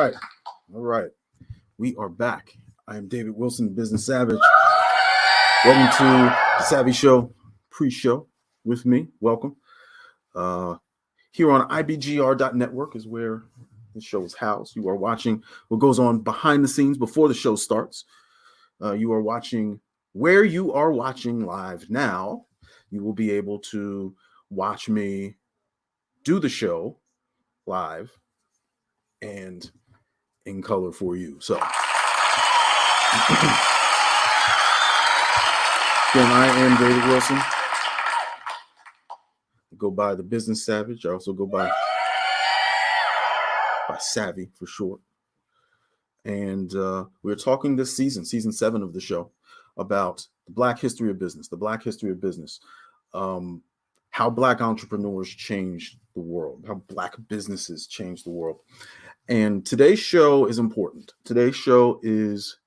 right. All right. We are back. I am David Wilson, Business Savage. Welcome to the Savvy Show pre-show with me. Welcome. Here on IBGR.Network is where the show is housed. You are watching what goes on behind the scenes before the show starts. You are watching where you are watching live now. You will be able to watch me do the show live and in color for you. So again, I am David Wilson. I go by the Business Savage. I also go by Savvy for short. And we're talking this season 7 of the show, about the Black history of business, how Black entrepreneurs changed the world, how Black businesses changed the world. And today's show is important. Today's show is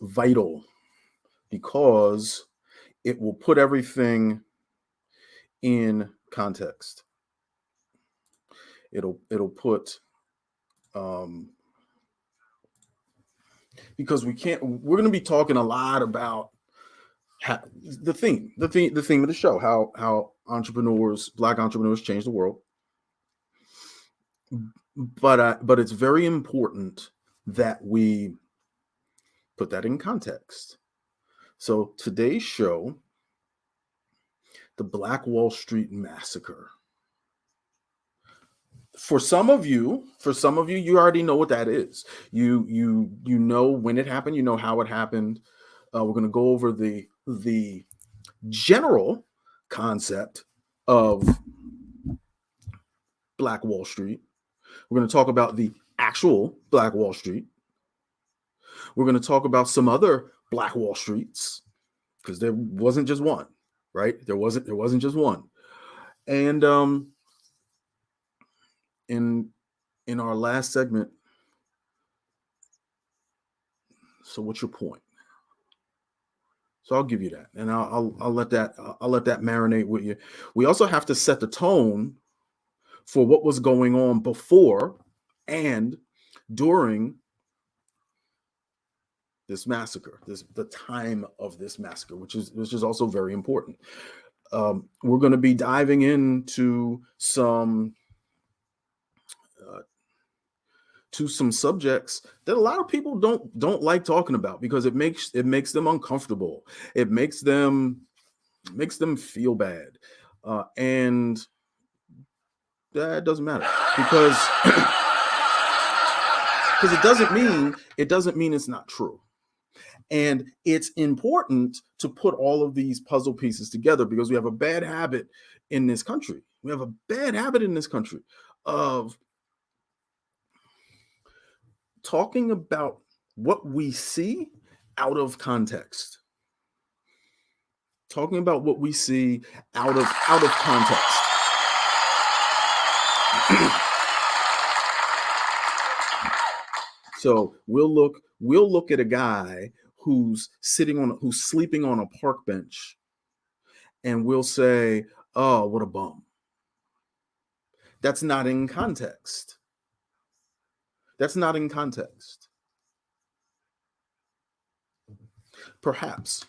vital because it will put everything in context. It'll put because we're going to be talking a lot about the theme of the show, how Black entrepreneurs change the world. But it's very important that we put that in context. So today's show, the Black Wall Street Massacre. For some of you, you already know what that is. You know when it happened. You know how it happened. We're going to go over the general concept of Black Wall Street. We're going to talk about the actual Black Wall Street. We're going to talk about some other Black Wall Streets, because there wasn't just one, right? There wasn't just one. And in our last segment, so what's your point? So I'll give you that, and I'll let that marinate with you. We also have to set the tone for what was going on before and during this massacre, the time of this massacre, which is also very important. We're going to be diving into some subjects that a lot of people don't like talking about, because it makes them uncomfortable. It makes them feel bad, and that doesn't matter, because it doesn't mean it's not true. And it's important to put all of these puzzle pieces together, because we have a bad habit in this country. Of talking about what we see out of context. So we'll look at a guy who's sleeping on a park bench, and we'll say, "Oh, what a bum." That's not in context. Perhaps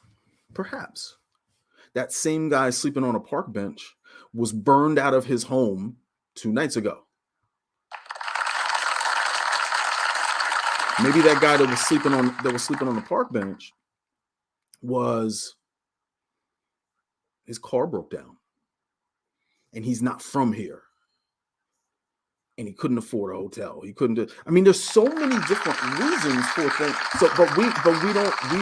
that same guy sleeping on a park bench was burned out of his home 2 nights ago. Maybe that guy that was sleeping on the park bench, his car broke down, and he's not from here, and he couldn't afford a hotel. He couldn't do. I mean, there's so many different reasons for things. So, but we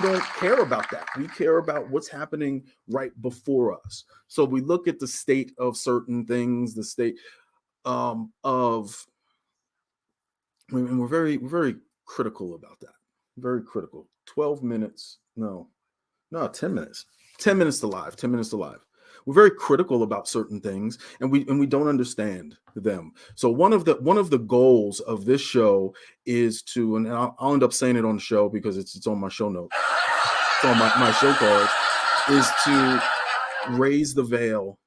don't care about that. We care about what's happening right before us. So we look at the state of certain things, the state and we're very critical about that. Very critical. 12 minutes. No, 10 minutes. 10 minutes to live. 10 minutes to live. We're very critical about certain things, and we don't understand them. So one of the goals of this show is to, and I'll end up saying it on the show because it's on my show notes, it's on my show cards, is to raise the veil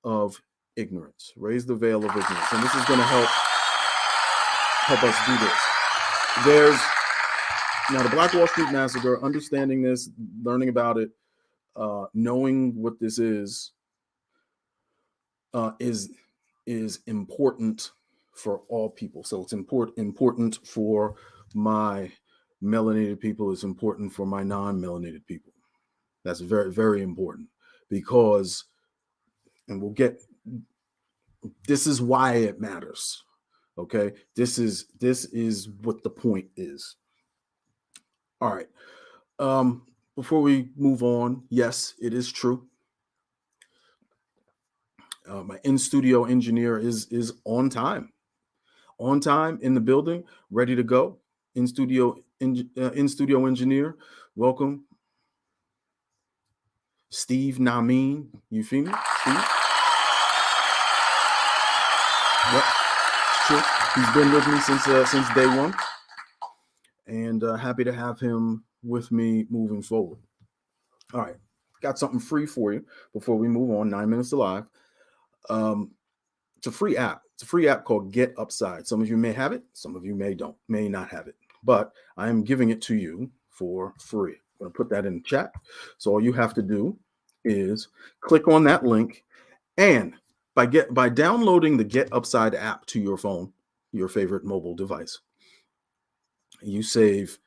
of ignorance. Raise the veil of ignorance. And this is going to help us do this. There's now the Black Wall Street Massacre, understanding this, learning about it, knowing what this is important for all people. So it's important for my melanated people. It's important for my non-melanated people. That's very, very important because, and this is why it matters. Okay. This is what the point is. All right. Before we move on, yes, it is true. My in-studio engineer is on time in the building, ready to go. In-studio engineer, welcome. Steve Namin, you feel me? Steve? Yep, it's true. He's been with me since day one, and happy to have him with me moving forward. All right, got something free for you before we move on. 9 minutes to live. It's a free app. It's a free app called Get Upside. Some of you may have it. Some of you may not have it. But I am giving it to you for free. I'm going to put that in the chat. So all you have to do is click on that link, and by downloading the Get Upside app to your phone, your favorite mobile device, you save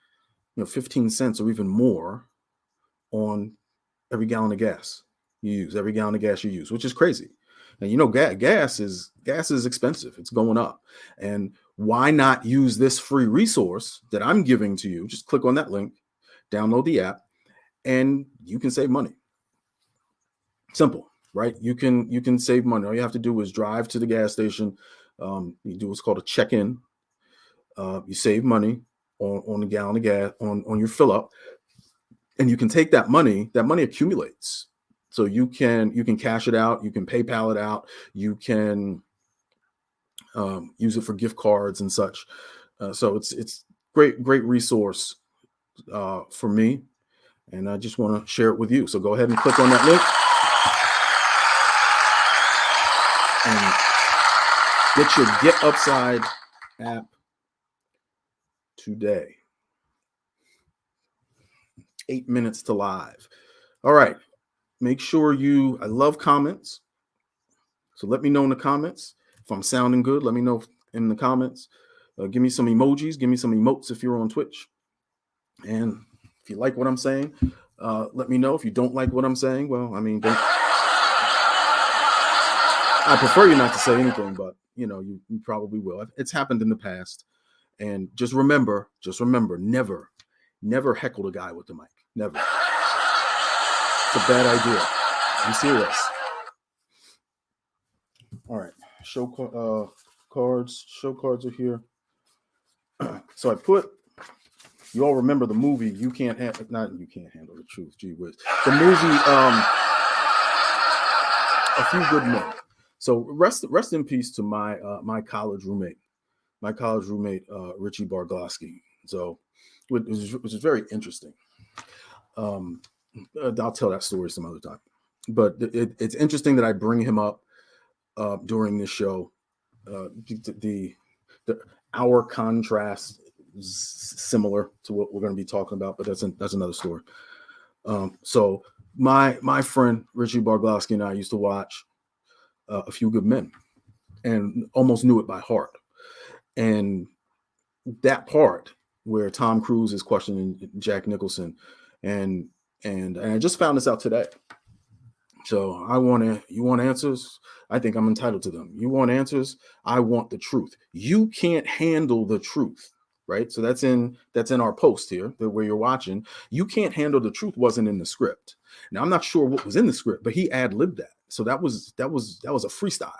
15 cents or even more on every gallon of gas you use, which is crazy. And gas is expensive. It's going up. And why not use this free resource that I'm giving to you? Just click on that link, download the app, and you can save money. Simple, right? You can save money. All you have to do is drive to the gas station. You do what's called a check-in. You save money on a gallon of gas on your fill up, and you can take that money. That money accumulates. So you can cash it out, you can PayPal it out, you can use it for gift cards and such. So it's great resource for me, and I just want to share it with you. So go ahead and click on that link and get your Get Upside app today. 8 minutes to live. All right. Make sure I love comments. So let me know in the comments if I'm sounding good. Let me know in the comments. Give me some emojis. Give me some emotes if you're on Twitch. And if you like what I'm saying, let me know. If you don't like what I'm saying, well, I mean, I prefer you not to say anything, but you probably will. It's happened in the past. And just remember, never heckle the guy with the mic. Never. It's a bad idea. I'm serious. All right. Show cards. Show cards are here. So you all remember the movie You Can't Handle the Truth. Gee whiz. The movie A Few Good Men. So rest in peace to my college roommate. Richie Barglowski. So which is very interesting. I'll tell that story some other time. But it's interesting that I bring him up during this show. Our contrast is similar to what we're going to be talking about, but that's another story. So my friend Richie Barglowski and I used to watch A Few Good Men, and almost knew it by heart. And that part where Tom Cruise is questioning Jack Nicholson, and I just found this out today. So you want answers? I think I'm entitled to them. You want answers? I want the truth. You can't handle the truth, right? So that's in our post here, where you're watching. You can't handle the truth wasn't in the script. Now I'm not sure what was in the script, but he ad-libbed that. So that was a freestyle,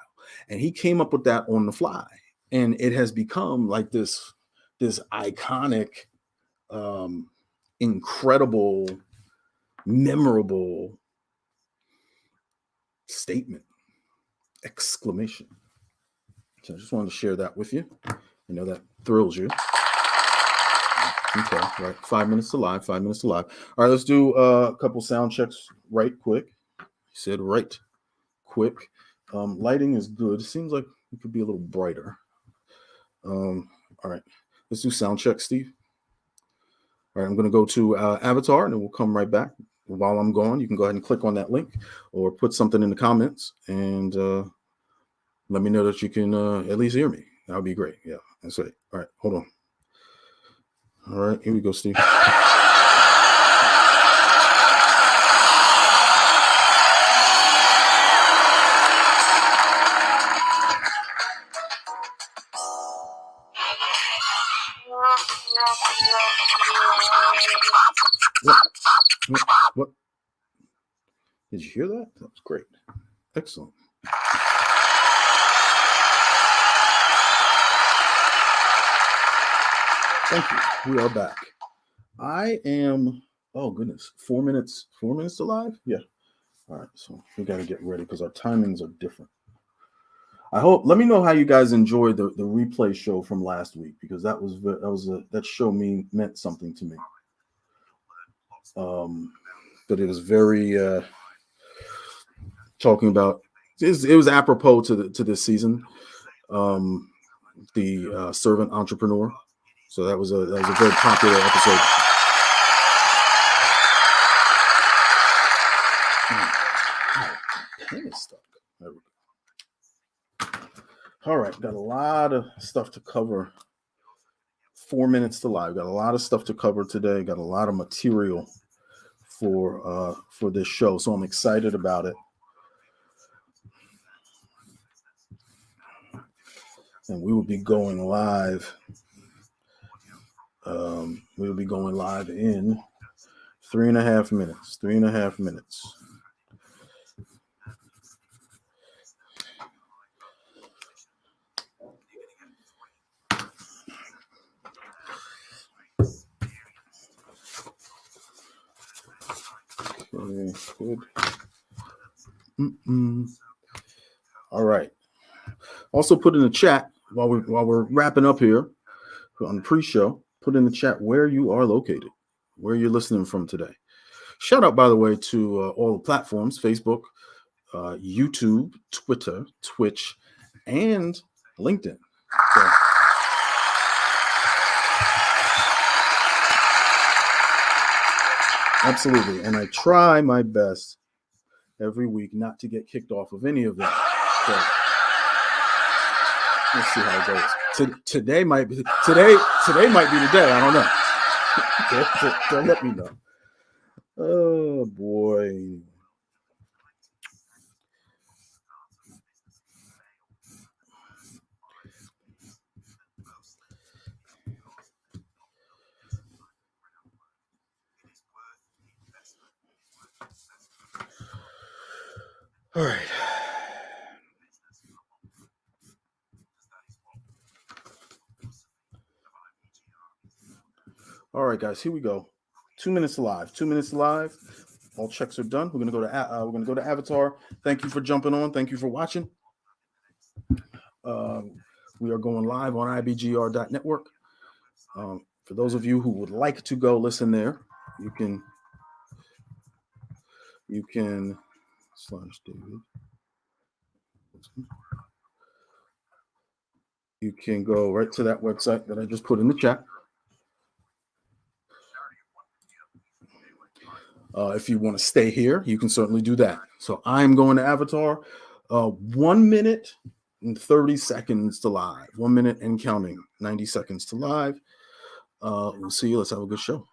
and he came up with that on the fly, and it has become like this iconic, incredible, memorable statement, exclamation. So I just wanted to share that with you. I know that thrills you. Okay, right. 5 minutes to live. All right, let's do a couple sound checks right quick. He said right quick. Lighting is good. Seems like it could be a little brighter. All right. Let's do sound check, Steve. All right, I'm going to go to Avatar, and then we'll come right back. While I'm gone, you can go ahead and click on that link or put something in the comments and let me know that you can at least hear me. That would be great. Yeah, that's it. All right, hold on. All right, here we go, Steve. What? Did you hear that? That was great. Excellent. Thank you. We are back. I am, oh goodness, 4 minutes to live? Yeah. All right, so we got to get ready because our timings are different. I hope, let me know how you guys enjoyed the replay show from last week, because that show meant something to me. But it was very talking about, it was apropos to this season, the servant entrepreneur. So that was a very popular episode. Pen is stuck. There we go. All right, got a lot of stuff to cover. 4 minutes to live. Got a lot of stuff to cover today. Got a lot of material for this show, so I'm excited about it. And we will be going live. We will be going live in 3.5 minutes. 3.5 minutes. Okay, good. All right. Also, put in the chat while we're wrapping up here on the pre-show. Put in the chat where you are located, where you're listening from today. Shout out, by the way, to all the platforms: Facebook, YouTube, Twitter, Twitch, and LinkedIn. So, absolutely. And I try my best every week not to get kicked off of any of them. So let's see how it goes. Today might be the day. I don't know. Don't let me know. Oh boy. All right. All right, guys, here we go. 2 minutes live. 2 minutes live. All checks are done. We're gonna go to Avatar. Thank you for jumping on. Thank you for watching. We are going live on IBGR.Network. For those of you who would like to go listen there, you can /David. You can go right to that website that I just put in the chat. If you want to stay here, you can certainly do that. So I'm going to Avatar. 1 minute and 30 seconds to live. 1 minute and counting. 90 seconds to live. We'll see you. Let's have a good show.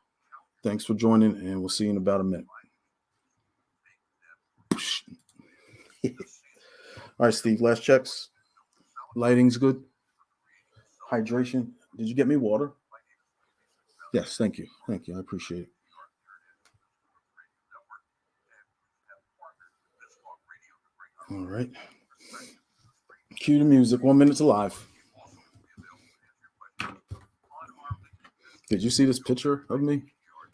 Thanks for joining, and we'll see you in about a minute. All right, Steve, last checks. Lighting's good. Hydration. Did you get me water? Yes, thank you. Thank you. I appreciate it. All right. Cue the music. 1 minute to live. Did you see this picture of me?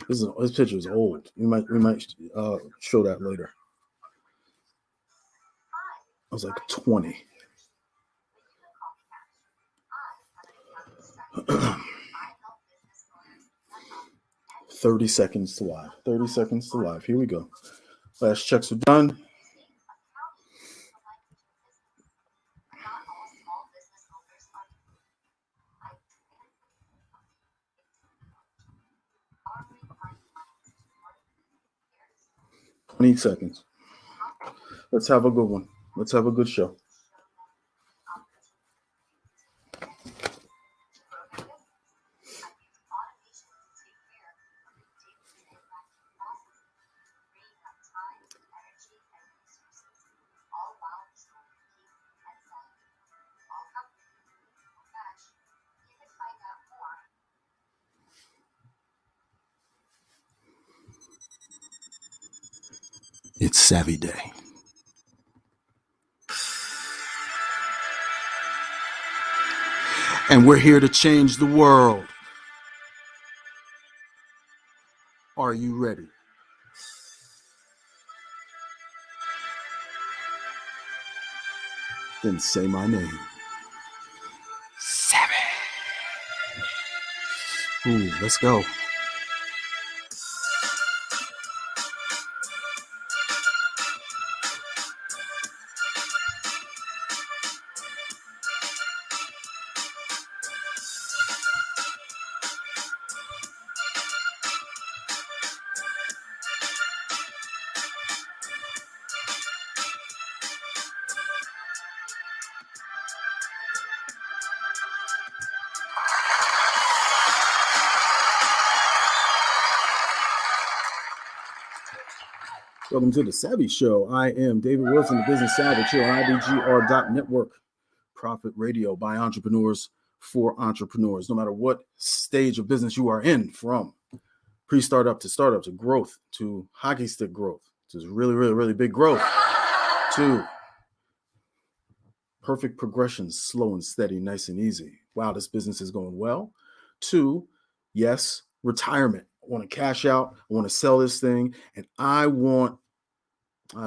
This picture is old. We might show that later. I was like 20. $30 seconds to live. 30 seconds to live. Here we go. Last checks are done. 20 seconds. Let's have a good one. Let's have a good show. It's Savvy Day. And we're here to change the world. Are you ready? Then say my name. Savvy. Ooh, let's go. Welcome to the Savvy Show. I am David Wilson, the Business Savage here on IBGR.Network, Profit Radio by entrepreneurs for entrepreneurs. No matter what stage of business you are in, from pre-startup to growth, to hockey stick growth, to really, really, really big growth, to perfect progression, slow and steady, nice and easy. Wow, this business is going well. To, yes, retirement. I want to cash out. I want to sell this thing. And I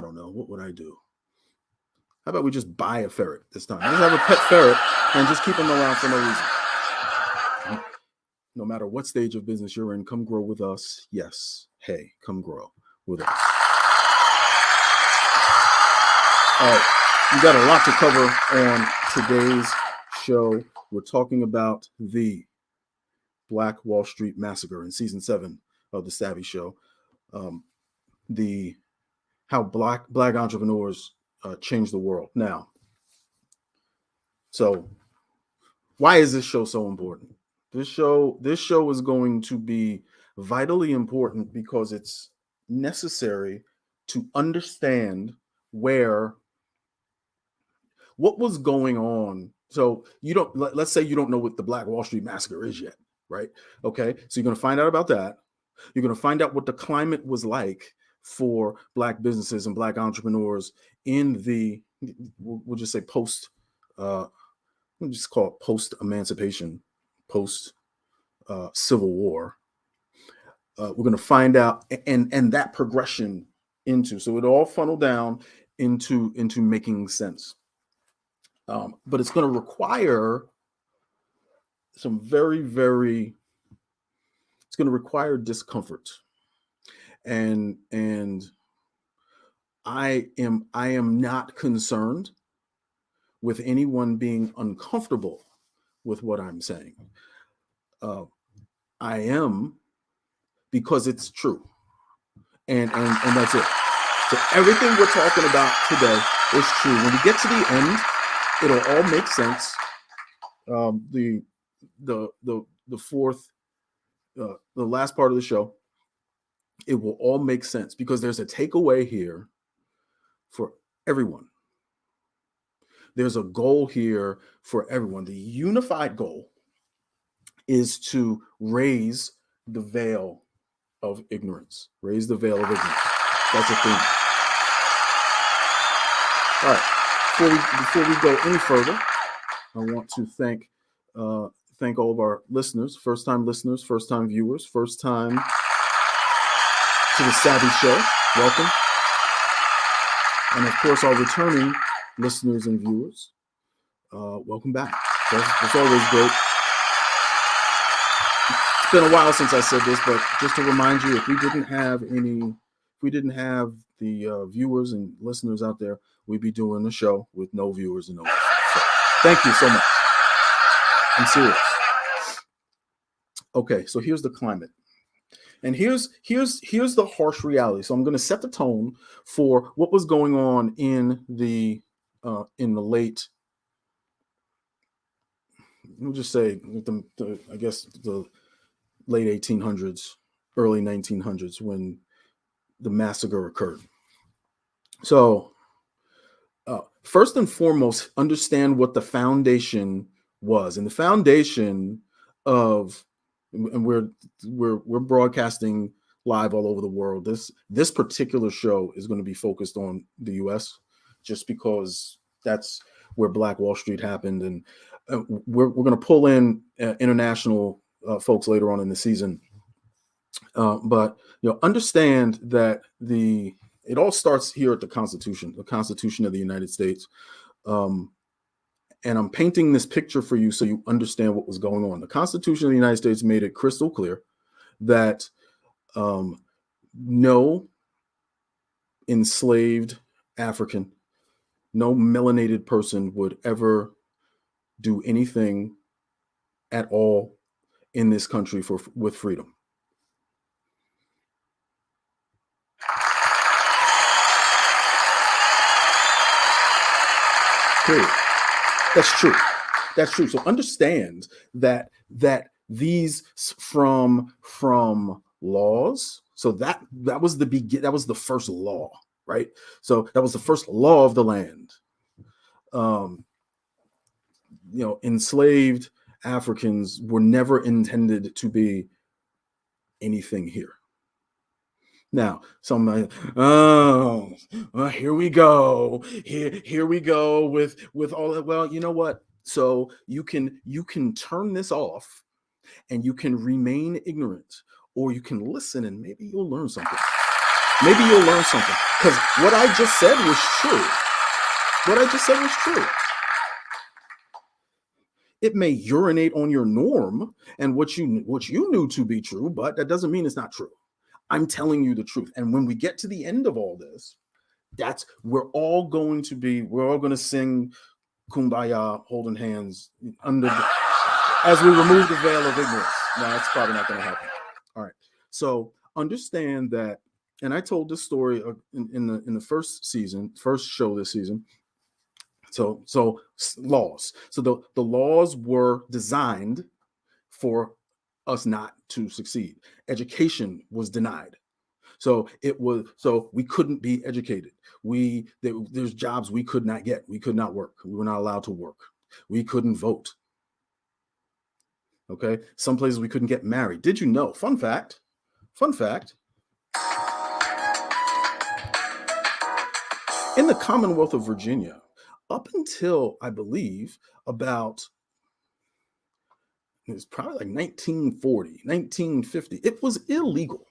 don't know, what would I do? How about we just buy a ferret this time? Just have a pet ferret and just keep them around for no reason. No matter what stage of business you're in, come grow with us. Yes. Hey, come grow with us. All right. We got a lot to cover on today's show. We're talking about the Black Wall Street Massacre in season 7 of the Savvy Show. How black entrepreneurs change the world. Now, so why is this show so important? This show is going to be vitally important because it's necessary to understand what was going on. So let's say you don't know what the Black Wall Street Massacre is yet, right? Okay, so you're going to find out about that. You're going to find out what the climate was like for Black businesses and Black entrepreneurs in we'll just say we'll just call it post-emancipation, post-Civil War. We're going to find out and that progression so it all funneled down into making sense. But it's going to require some very, very, it's going to require discomfort. And I am not concerned with anyone being uncomfortable with what I'm saying. I am, because it's true. And that's it. So everything we're talking about today is true. When we get to the end, it'll all make sense. The fourth, the last part of the show, it will all make sense because there's a takeaway here for everyone. There's a goal here for everyone. The unified goal is to raise the veil of ignorance. Raise the veil of ignorance. That's a thing. All right. Before we go any further, I want to thank all of our listeners, first-time viewers, first time to the Savvy Show. Welcome. And of course, our returning listeners and viewers, welcome back. It's always great. It's been a while since I said this, but just to remind you, if we didn't have the viewers and listeners out there, we'd be doing a show with no viewers and no listeners. So, thank you so much. I'm serious. Okay, so here's the climate. And here's the harsh reality. So I'm going to set the tone for what was going on in the late, we'll just say I guess the late 1800s, early 1900s, when the massacre occurred. So first and foremost, understand what the foundation was, and the foundation of, and we're broadcasting live all over the world. This particular show is going to be focused on the U.S. just because that's where Black Wall Street happened, and we're going to pull in international folks later on in the season. But understand that it all starts here at the Constitution of the United States. And I'm painting this picture for you so you understand what was going on. The Constitution of the United States made it crystal clear that no enslaved African, no melanated person would ever do anything at all in this country with freedom. Period. That's true. That's true. So understand that these from laws. So that was that was the first law, right? So that was the first law of the land. Enslaved Africans were never intended to be anything here. Now, some here we go. Here we go with all that. Well, you know what? So you can turn this off and you can remain ignorant, or you can listen and maybe you'll learn something. Maybe you'll learn something. Because what I just said was true. What I just said was true. It may urinate on your norm and what you knew to be true, but that doesn't mean it's not true. I'm telling you the truth. And when we get to the end of all this, we're all going to sing Kumbaya, holding hands as we remove the veil of ignorance. No, that's probably not going to happen. All right. So understand that, and I told this story in the first show this season. So laws. So the laws were designed for us not to succeed. Education was denied. So we couldn't be educated. There's jobs we could not get. We could not work. We were not allowed to work. We couldn't vote. Okay. Some places we couldn't get married. Did you know? Fun fact. In the Commonwealth of Virginia, up until I believe it's probably like 1940, 1950. It was illegal.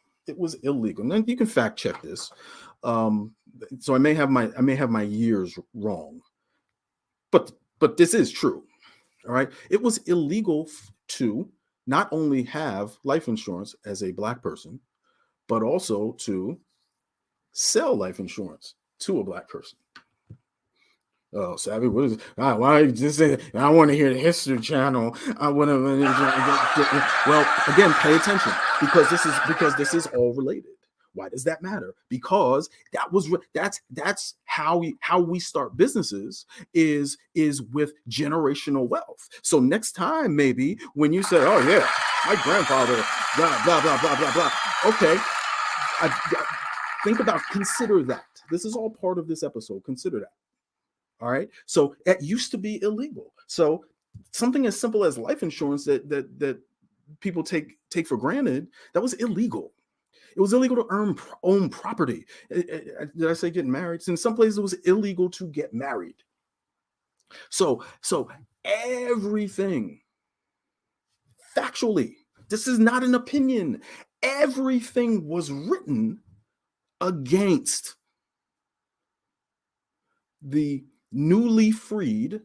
And you can fact check this. So I may have my years wrong, but this is true. All right. It was illegal to not only have life insurance as a Black person, but also to sell life insurance to a Black person. Oh, Savvy, what is it? Why just say? I want to hear the History Channel. I want to. Well, again, pay attention because this is all related. Why does that matter? Because that's how we start businesses is with generational wealth. So next time, maybe when you say, "Oh yeah, my grandfather," blah blah blah blah blah blah. Okay, consider that. This is all part of this episode. Consider that. All right. So it used to be illegal. So something as simple as life insurance that people take for granted, that was illegal. It was illegal to own property. Did I say get married? In some places, it was illegal to get married. So everything, factually, this is not an opinion. Everything was written against the newly freed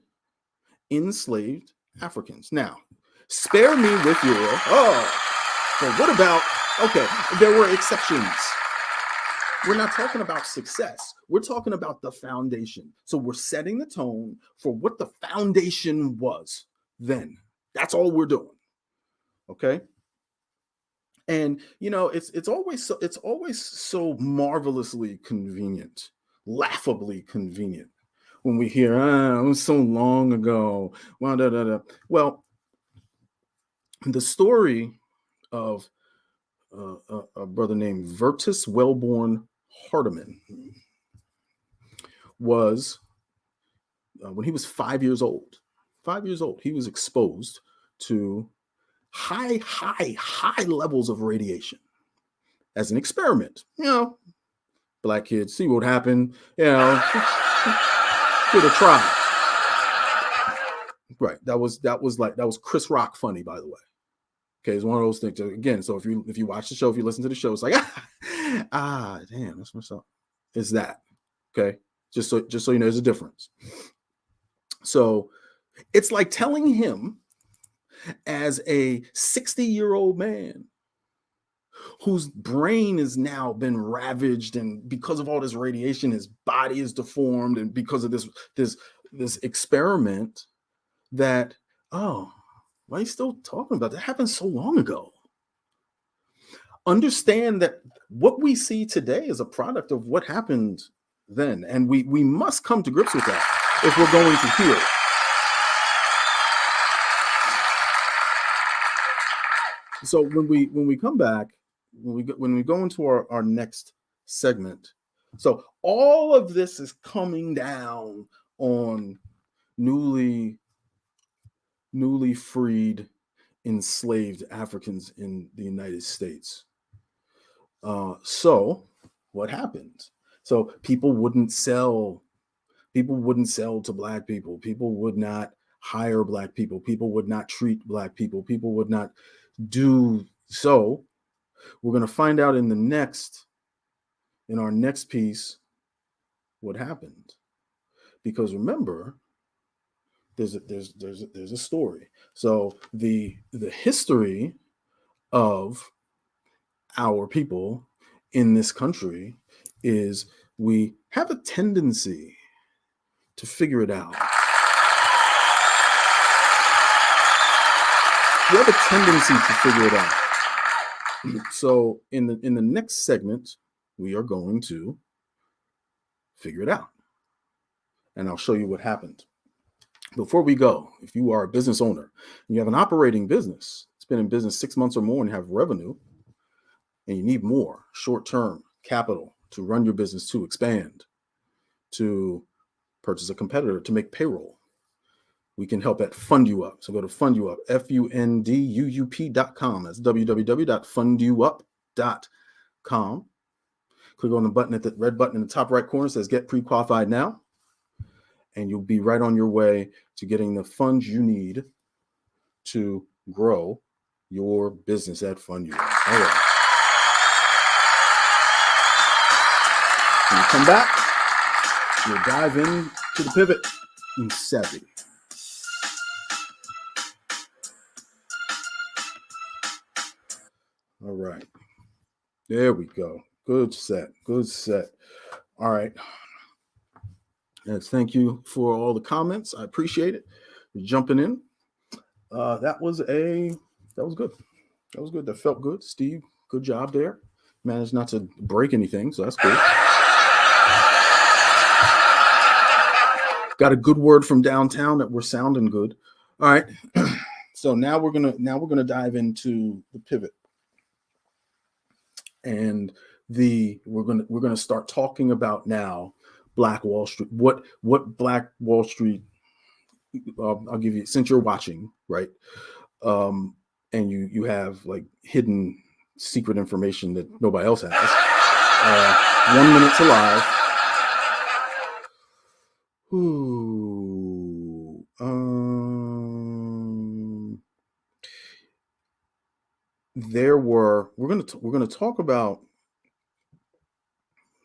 enslaved Africans. Now, spare me with but what about, okay, there were exceptions. We're not talking about success. We're talking about the foundation. So we're setting the tone for what the foundation was then. That's all we're doing. Okay? And it's always so marvelously convenient, laughably convenient when we hear, it was so long ago. Well, well, the story of a brother named Vertus Wellborn Hardiman was when he was 5 years old. 5 years old, he was exposed to high levels of radiation as an experiment. Black kids, see what happened. Give it a try. Right. That was Chris Rock funny, by the way. Okay, it's one of those things. Again, so if you watch the show, if you listen to the show, it's like damn, that's what's up. It's that. Okay, just so you know, there's a difference. So it's like telling him, as a 60-year-old man whose brain has now been ravaged, and because of all this radiation, his body is deformed, and because of this experiment, that, oh, why are you still talking about that? That happened so long ago. Understand that what we see today is a product of what happened then, and we must come to grips with that if we're going to heal. So when we come back, when we go into our next segment, so all of this is coming down on newly freed, enslaved Africans in the United States. So what happened? So people wouldn't sell to Black people. People would not hire Black people. People would not treat Black people. People would not do so. We're going to find out in our next piece what happened. Because remember, there's a story. So the history of our people in this country is we have a tendency to figure it out. We have a tendency to figure it out. So in the next segment, we are going to figure it out. And I'll show you what happened. Before we go, if you are a business owner and you have an operating business, it's been in business 6 months or more, and you have revenue, and you need more short-term capital to run your business, to expand, to purchase a competitor, to make payroll, we can help at Fund You Up. So go to Fund You Up, funduup.com. That's www.funduup.com. Click on the button at the red button in the top right corner that says Get Pre-Qualified Now, and you'll be right on your way to getting the funds you need to grow your business at Fund You Up. All right. When you come back, we'll dive into the pivot in Savvy. All right. There we go. Good set. All right. Yes, thank you for all the comments. I appreciate it. You're jumping in. That was good. That felt good. Steve, good job there. Managed not to break anything, so that's cool. Got a good word from downtown that we're sounding good. All right. So now we're gonna dive into the pivot. And we're gonna start talking about now Black Wall Street. What Black Wall Street? I'll give you, since you're watching, right? And you have like hidden secret information that nobody else has. 1 minute to live. We're gonna talk about.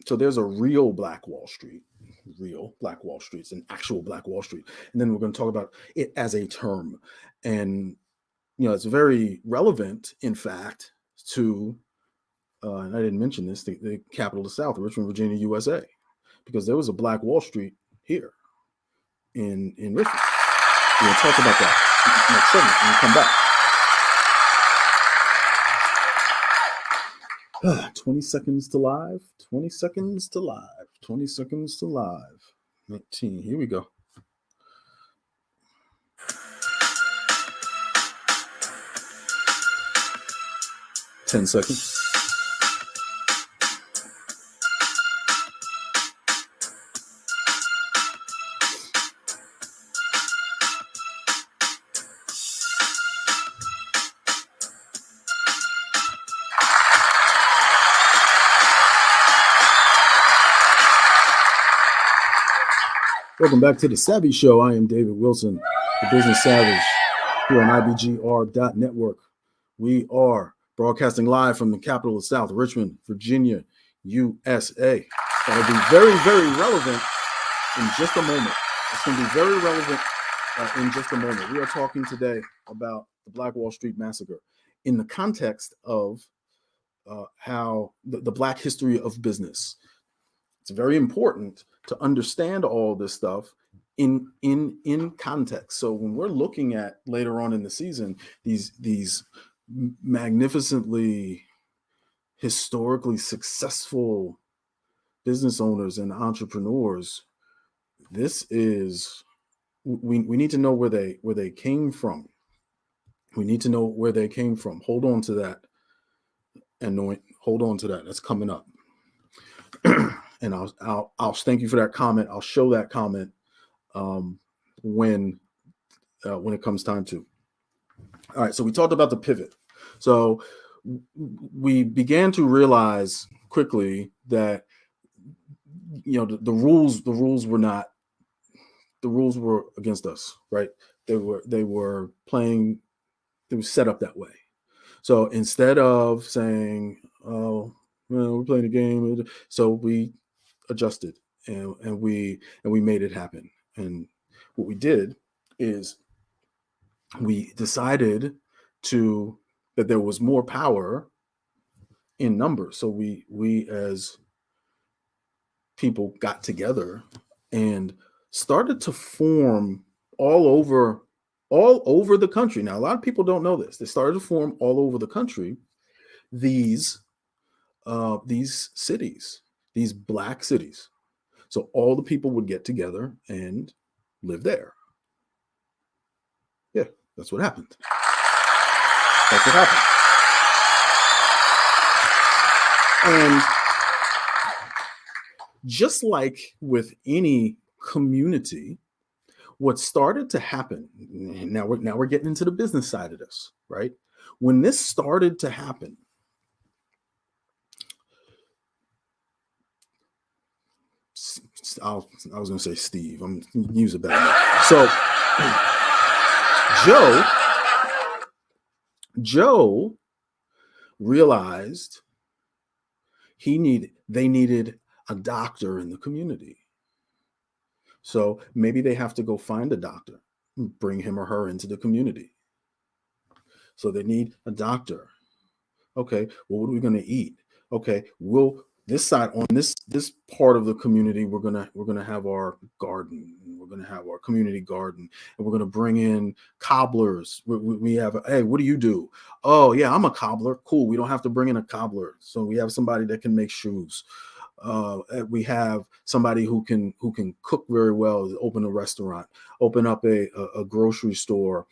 So there's a real Black Wall Street. It's an actual Black Wall Street. And then we're going to talk about it as a term. And, it's very relevant, in fact, to, and I didn't mention this, the capital of the South, Richmond, Virginia, USA, because there was a Black Wall Street here in Richmond. We're going to talk about that next segment when we come back. 20 seconds to live. 20 seconds to live. 20 seconds to live. 19. Here we go. Ten seconds. Welcome back to the Savvy Show. I am David Wilson, the Business Savage, here on IBGR.Network. We are broadcasting live from the capital of South, Richmond, Virginia, USA. That'll be very, very relevant in just a moment. It's going to be very relevant in just a moment. We are talking today about the Black Wall Street Massacre in the context of how the Black history of business. It's very important to understand all this stuff in context. So when we're looking at later on in the season, these magnificently historically successful business owners and entrepreneurs, this is we need to know where they came from. We need to know where they came from. Hold on to that. And hold on to that. That's coming up. And I'll thank you for that comment. I'll show that comment when it comes time to. All right. So we talked about the pivot. So we began to realize quickly that the rules were against us, right? They were set up that way. So instead of saying, "Oh, well, we're playing a game," so we adjusted and we made it happen. And what we did is we decided that there was more power in numbers. So we as people got together and started to form all over the country. Now, a lot of people don't know this. They started to form all over the country these cities, these Black cities. So all the people would get together and live there. Yeah, that's what happened. That's what happened. And just like with any community, what started to happen, now we're getting into the business side of this, right? When this started to happen, I was going to say Steve. I'm going to use a better name. So Joe realized they needed a doctor in the community. So maybe they have to go find a doctor, bring him or her into the community. So they need a doctor. Okay, well, what are we going to eat? Okay, this side on this part of the community, we're gonna have our garden. We're gonna have our community garden, and we're gonna bring in cobblers. We have, hey, what do you do? Oh yeah, I'm a cobbler. Cool. We don't have to bring in a cobbler, so we have somebody that can make shoes. We have somebody who can cook very well. Open a restaurant, open up a grocery store,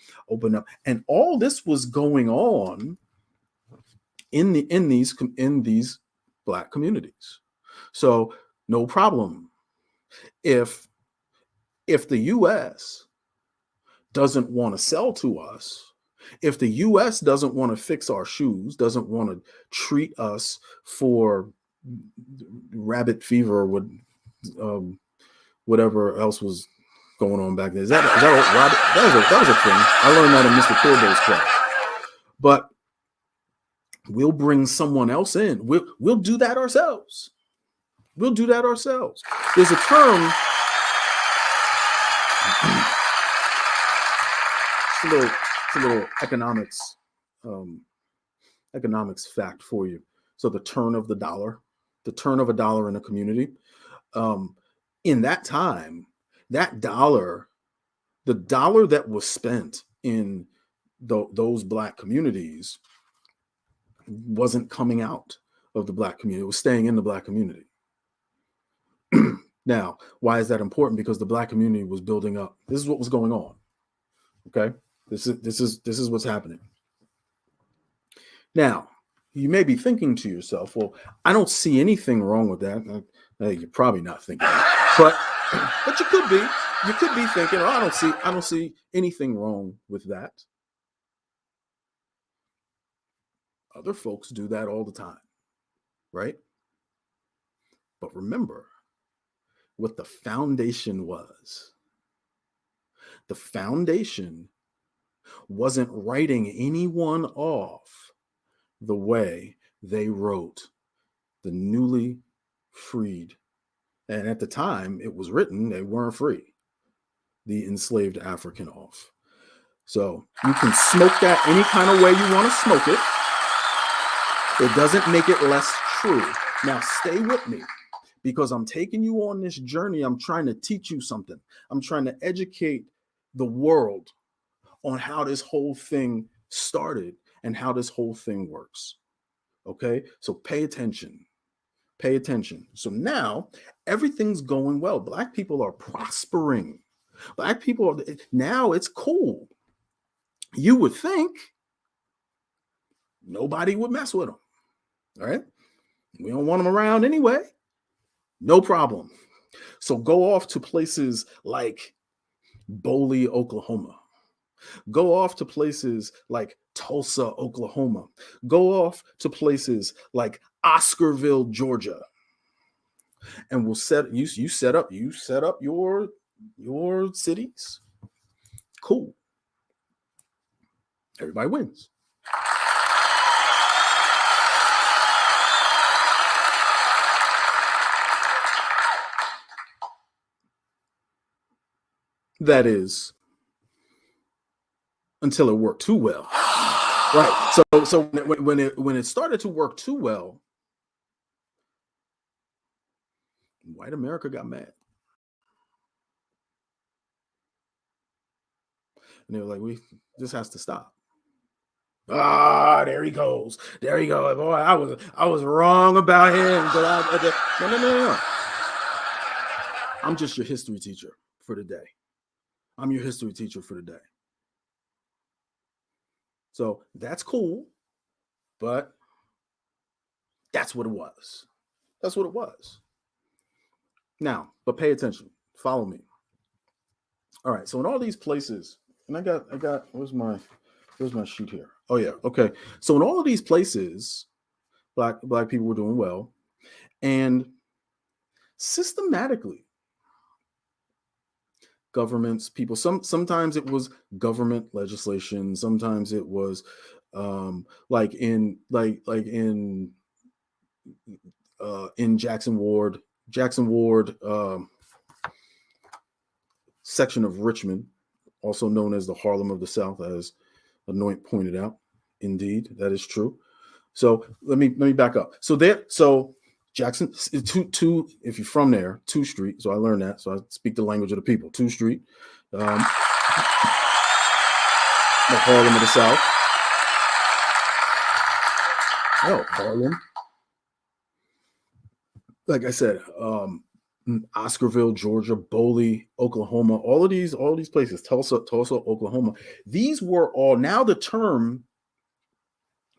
and all this was going on in these Black communities. So no problem. If the US doesn't want to sell to us, if the US doesn't want to fix our shoes, doesn't want to treat us for rabbit fever or whatever else was going on back then. That was a thing. I learned that in Mr. Cordo's class. But we'll bring someone else in. We'll do that ourselves. We'll do that ourselves. There's a term. It's a little economics fact for you. So the turn of a dollar in a community. In that time, the dollar that was spent in those Black communities wasn't coming out of the Black community. It was staying in the Black community. Now, why is that important? Because the Black community was building up. This is what was going on. Okay, this is what's happening. Now, you may be thinking to yourself, well, I don't see anything wrong with that. You're probably not thinking that, but you could be. You could be thinking, oh, I don't see anything wrong with that. Other folks do that all the time, right? But remember what the foundation was. The foundation wasn't writing anyone off the way they wrote the newly freed. And at the time it was written, they weren't free. The enslaved African off. So you can smoke that any kind of way you want to smoke it. It doesn't make it less true. Now stay with me, because I'm taking you on this journey. I'm trying to teach you something. I'm trying to educate the world on how this whole thing started and how this whole thing works. Okay, so pay attention. Pay attention. So now everything's going well. Black people are prospering. Black people are, now it's cool. You would think nobody would mess with them. All right, we don't want them around anyway. No problem. So go off to places like Boley, Oklahoma. Go off to places like Tulsa, Oklahoma. Go off to places like Oscarville, Georgia. And we'll set you set up your cities. Cool. Everybody wins. That is, until it worked too well, right? So when it started to work too well, white America got mad, and they were like, this has to stop." There he goes. There he goes. Boy, I was wrong about him, but no. I'm just your history teacher for the day. I'm your history teacher for the day. So that's cool, but that's what it was. That's what it was. Now, but pay attention. Follow me. All right. So in all these places, and I got where's my sheet here? Oh yeah. Okay. So in all of these places, black people were doing well, and systematically, governments, people. Sometimes it was government legislation. Sometimes it was like in Jackson Ward section of Richmond, also known as the Harlem of the South, as Anoint pointed out. Indeed, that is true. So let me back up. So Jackson, two. If you're from there, 2 Street. So I learned that. So I speak the language of the people. 2 Street, the Harlem of the South. Oh, Harlem. Like I said, Oscarville, Georgia, Boley, Oklahoma. All of these places. Tulsa, Oklahoma. These were all, now the term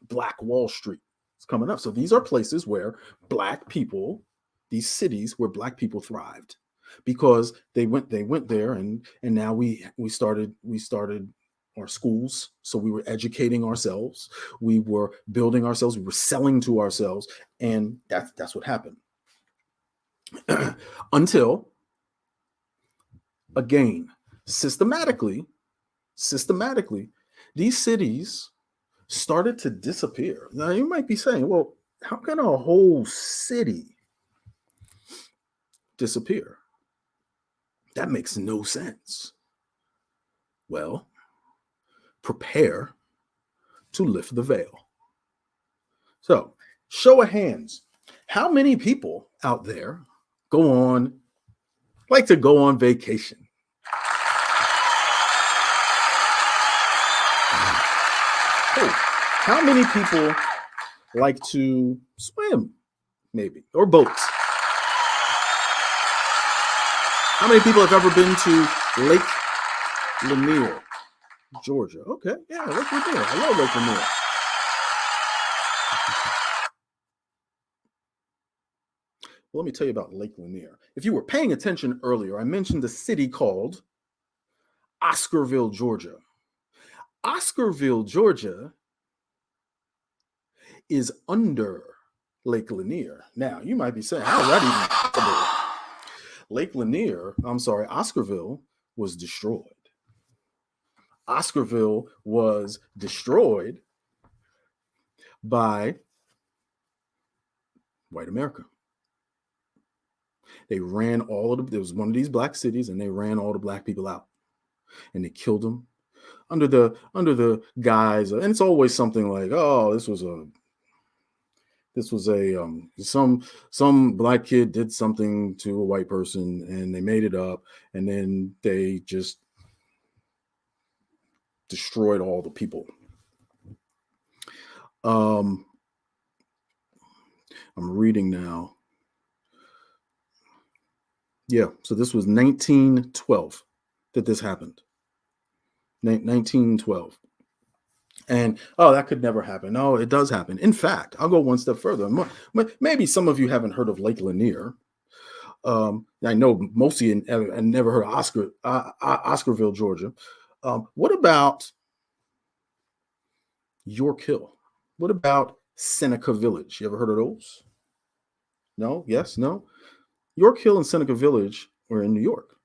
Black Wall Street is coming up. So these are places where Black people, these cities where Black people thrived, because they went there, and now we started our schools. So we were educating ourselves, we were building ourselves, we were selling to ourselves, and that's what happened. Until, again, systematically, these cities started to disappear. Now you might be saying, well, how can a whole city disappear? That makes no sense. Well, prepare to lift the veil. So, show of hands, how many people out there like to go on vacation? How many people like to swim, maybe, or boats? How many people have ever been to Lake Lanier, Georgia? Okay, yeah, Lake Lanier. I love Lake Lanier. Well, let me tell you about Lake Lanier. If you were paying attention earlier, I mentioned a city called Oscarville, Georgia. Oscarville, Georgia is under Lake Lanier. Now, you might be saying, how is that even possible? Oscarville was destroyed. Oscarville was destroyed by white America. They ran there was one of these black cities, and they ran all the black people out, and they killed them under the guise, and it's always something like, oh, this was some black kid did something to a white person, and they made it up, and then they just destroyed all the people. I'm reading now. Yeah, so this was 1912 that this happened. 1912. And, that could never happen. No, it does happen. In fact, I'll go one step further. Maybe some of you haven't heard of Lake Lanier. I know most of you have never heard of Oscarville, Georgia. What about York Hill? What about Seneca Village? You ever heard of those? No? Yes? No? York Hill and Seneca Village were in New York.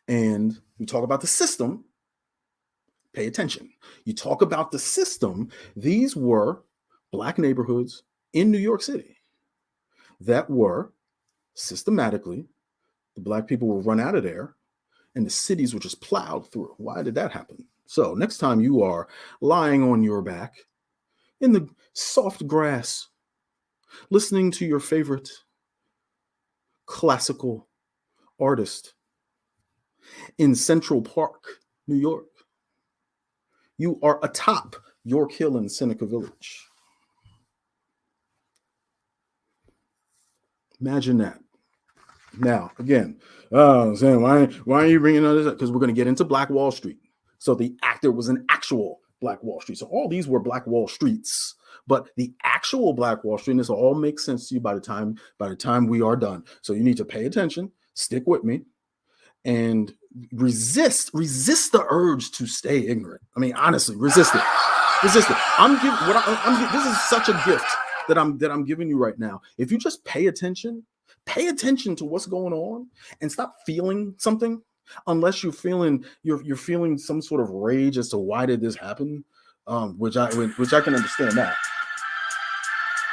And we talk about the system. Pay attention. You talk about the system. These were black neighborhoods in New York City that were systematically, the black people were run out of there, and the cities were just plowed through. Why did that happen? So next time you are lying on your back in the soft grass, listening to your favorite classical artist in Central Park, New York, you are atop York Hill and Seneca Village. Imagine that. Now, again, Sam, why are you bringing all this up? Because we're going to get into Black Wall Street. So there was an actual Black Wall Street. So all these were Black Wall Streets, but the actual Black Wall Street, and this will all make sense to you by the time we are done. So you need to pay attention, stick with me, and resist the urge to stay ignorant. I mean, honestly, resist it. This is such a gift that I'm giving you right now. If you just pay attention to what's going on and stop feeling something, unless you're feeling some sort of rage as to why did this happen, which I can understand that.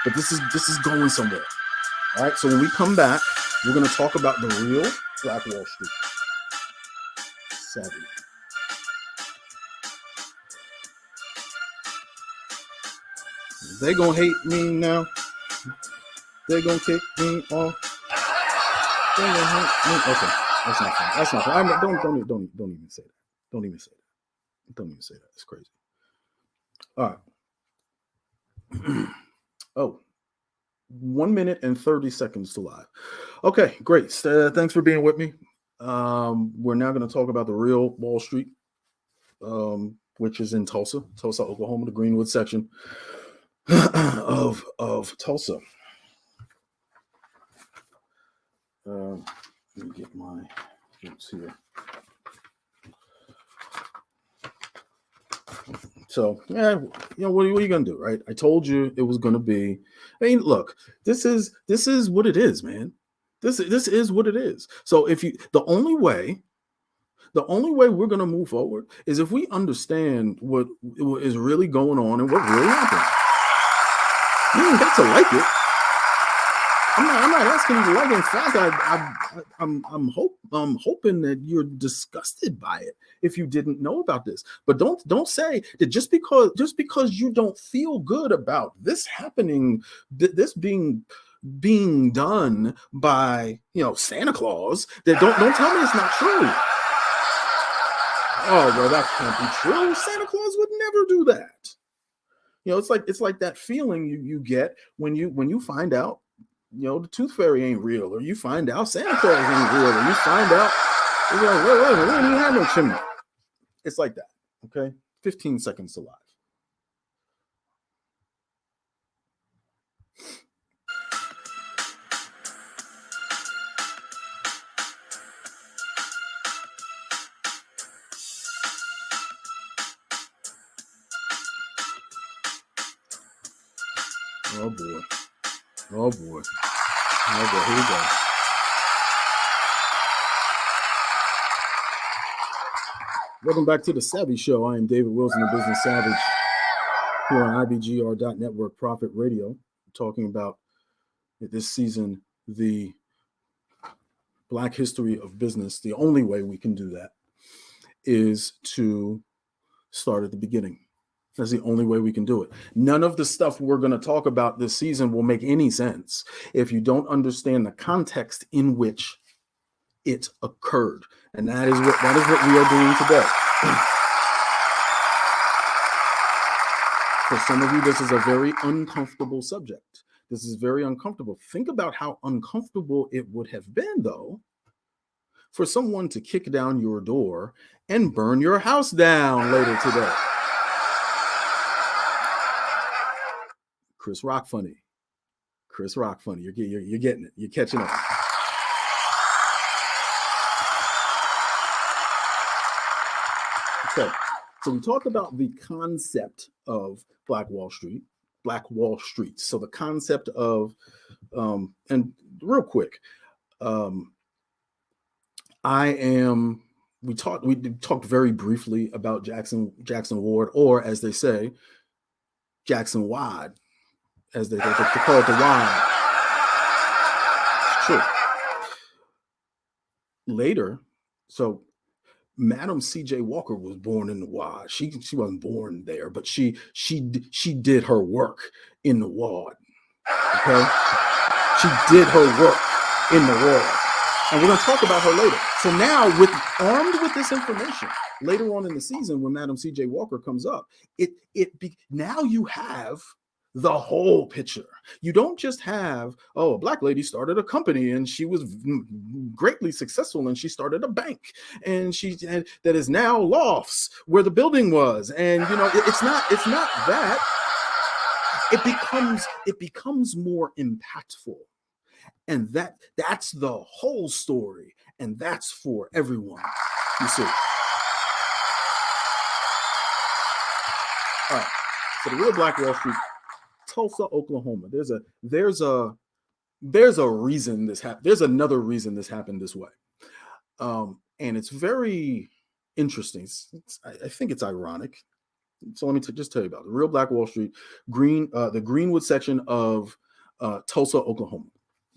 But this is going somewhere. All right. So when we come back, we're going to talk about the real Black Wall Street. Savvy. They gonna hate me now. They gonna kick me off. They gonna hate me. Okay, that's not fun. That's not fun. Don't even say that. Don't even say that. Don't even say that. It's crazy. All right. Oh, 1 minute and 30 seconds to live. Okay, great. Thanks for being with me. We're now going to talk about the real Wall Street, which is in Tulsa, Oklahoma, the Greenwood section of Tulsa. Let me get my notes here. So, what are you going to do, right? I told you it was going to be. I mean, look, this is what it is, man. This is what it is. So the only way we're going to move forward is if we understand what is really going on and what really happened. You ain't got to like it. I'm not asking you to like it. In fact, I'm hoping that you're disgusted by it if you didn't know about this. But don't say that just because you don't feel good about this happening, this being done by Santa Claus, that don't tell me it's not true. Oh, well, that can't be true. Santa Claus would never do that. It's like that feeling you get when you find out, the tooth fairy ain't real, or you find out Santa Claus ain't real, or you find out, you're like, wait, we don't even have no chimney. It's like that. Okay, 15 seconds to live. Oh boy. Oh boy. Oh boy. Here we go. Welcome back to the Savvy Show. I am David Wilson, the Business Savage, here on IBGR.Network Profit Radio, talking about this season the Black history of business. The only way we can do that is to start at the beginning. That's the only way we can do it. None of the stuff we're going to talk about this season will make any sense if you don't understand the context in which it occurred. And that is what we are doing today. For some of you, this is a very uncomfortable subject. This is very uncomfortable. Think about how uncomfortable it would have been, though, for someone to kick down your door and burn your house down later today. Chris Rock funny. Chris Rock funny. You're getting it. You're catching up. Okay, so we talked about the concept of Black Wall Street. So the concept of, and real quick, we talked very briefly about Jackson Ward, or as they say, Jackson Wide, as they call it, the Wide. It's true. Later, so Madam C.J. Walker was born in the Ward. She wasn't born there, but she did her work in the Ward. Okay, she did her work in the Ward, and we're going to talk about her later. So now, armed with this information, later on in the season, when Madam C.J. Walker comes up, now you have the whole picture. You don't just have, a Black lady started a company and she was greatly successful and she started a bank and that is now lofts where the building was. And it's not that. It becomes more impactful. And that's the whole story. And that's for everyone. You see. All right. So the real Black Wall Street, Tulsa, Oklahoma. There's a reason this happened. There's another reason this happened this way, and it's very interesting. I think it's ironic. So let me just tell you about it. The real Black Wall Street, the Greenwood section of Tulsa, Oklahoma.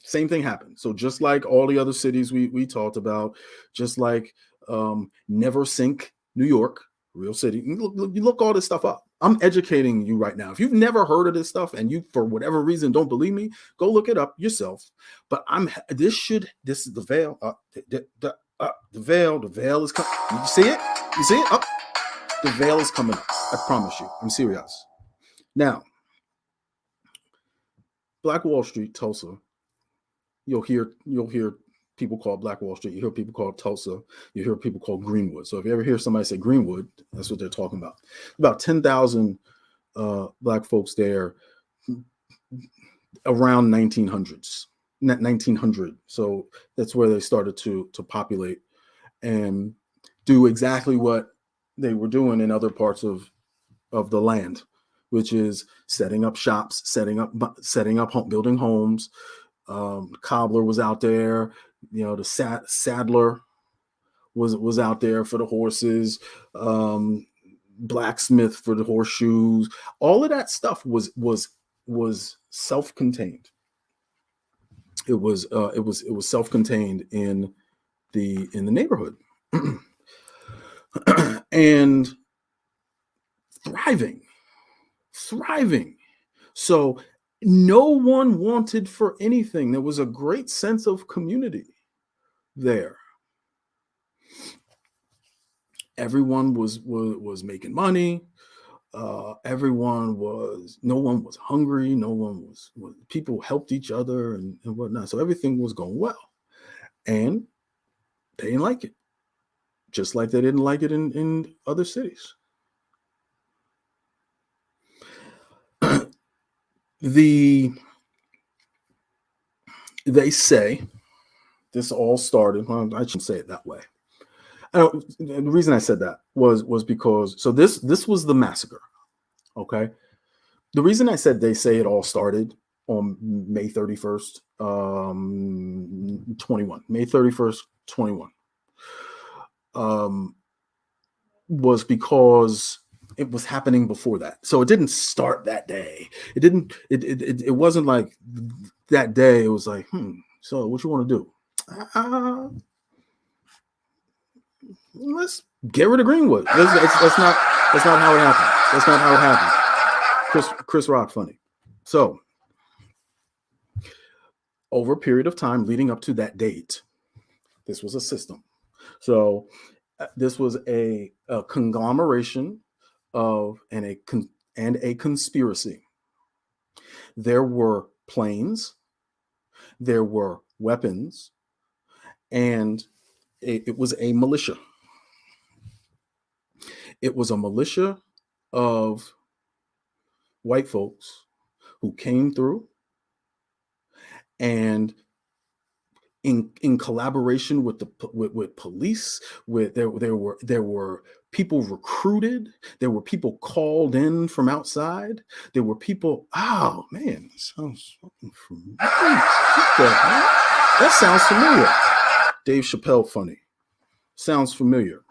Same thing happened. So just like all the other cities we talked about, just like Never Sink, New York, real city. You look all this stuff up. I'm educating you right now. If you've never heard of this stuff and you, for whatever reason, don't believe me, go look it up yourself. But this is the veil. The veil is coming. You see it? You see it? Up. The veil is coming up. I promise you. I'm serious. Now, Black Wall Street, Tulsa. You'll hear people call Black Wall Street. You hear people call Tulsa. You hear people call Greenwood. So if you ever hear somebody say Greenwood, that's what they're talking about. About 10,000 Black folks there around 1900. So that's where they started to populate and do exactly what they were doing in other parts of the land, which is setting up shops, setting up building homes. Cobbler was out there. The saddler was out there for the horses, blacksmith for the horseshoes. All of that stuff was self-contained. It was self-contained in the neighborhood and thriving. So no one wanted for anything. There was a great sense of community there. Everyone was making money. No one was hungry. No one was people helped each other and whatnot. So everything was going well. And they didn't like it, just like they didn't like it in other cities. They say this all started, well, I shouldn't say it that way. The reason I said that was because, so this was the massacre, okay? The reason I said they say it all started on May 31st, 21, May 31st, 21, was because it was happening before that. So it didn't start that day. It wasn't like that day. It was like, so what you want to do? Let's get rid of Greenwood. That's not how it happened. That's not how it happened. Chris Rock funny. So over a period of time leading up to that date, this was a system. So this was a conglomeration of and a conspiracy. There were planes, there were weapons, and it was a militia. It was a militia of white folks who came through, and in collaboration with police, there were people recruited, there were people called in from outside, there were people. Oh man, that sounds familiar. What the hell? That sounds familiar. Dave Chappelle funny. Sounds familiar.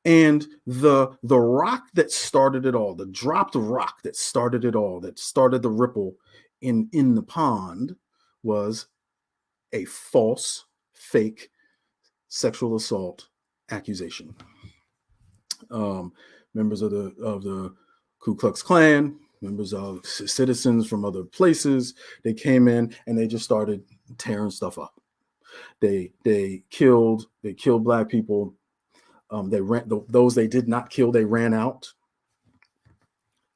And the rock that started it all, the dropped rock that started it all, that started the ripple in the pond, was a false, fake sexual assault accusation. Members of the Ku Klux Klan, members of citizens from other places, they came in and they just started tearing stuff up. They killed Black people. They ran those they did not kill. They ran out.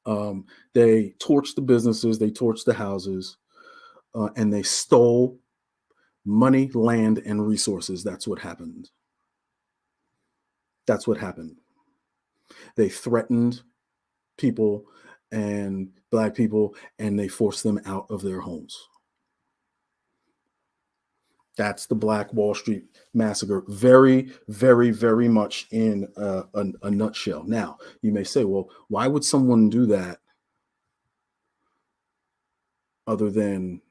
They torched the businesses. They torched the houses, and they stole money, land, and resources. That's what happened. That's what happened. They threatened people and Black people, and they forced them out of their homes. That's the Black Wall Street Massacre, very, very, very much in a nutshell. Now, you may say, well, why would someone do that other than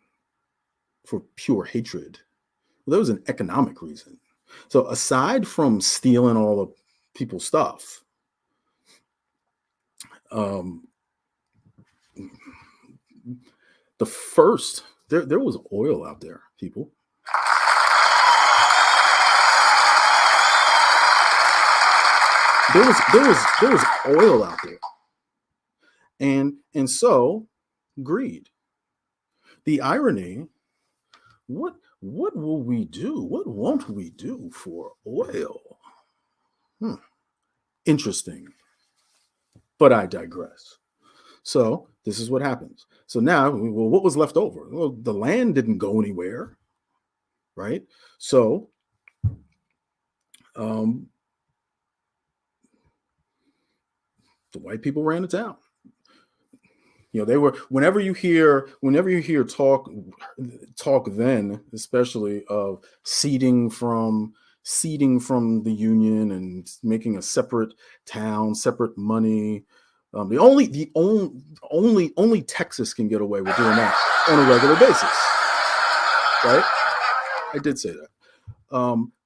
for pure hatred? Well, there was an economic reason. So aside from stealing all of people's stuff, there was oil out there, people. There was oil out there, and so greed. The irony: what will we do? What won't we do for oil? Interesting, but I digress. So this is what happens. So now, well, what was left over? Well, the land didn't go anywhere, right? So, the white people ran the town. You know, they were. Whenever you hear talk then, especially of seceding from the Union and making a separate town, separate money. Only Texas can get away with doing that on a regular basis, right? I did say that,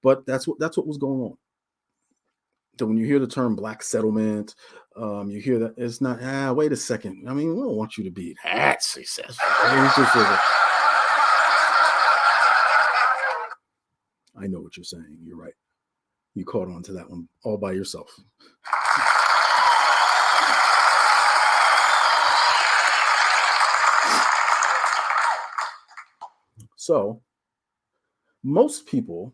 but that's what was going on. So when you hear the term Black settlement, you hear that it's not. Wait a second. I mean, we don't want you to be that successful. I know what you're saying. You're right. You caught on to that one all by yourself. So most people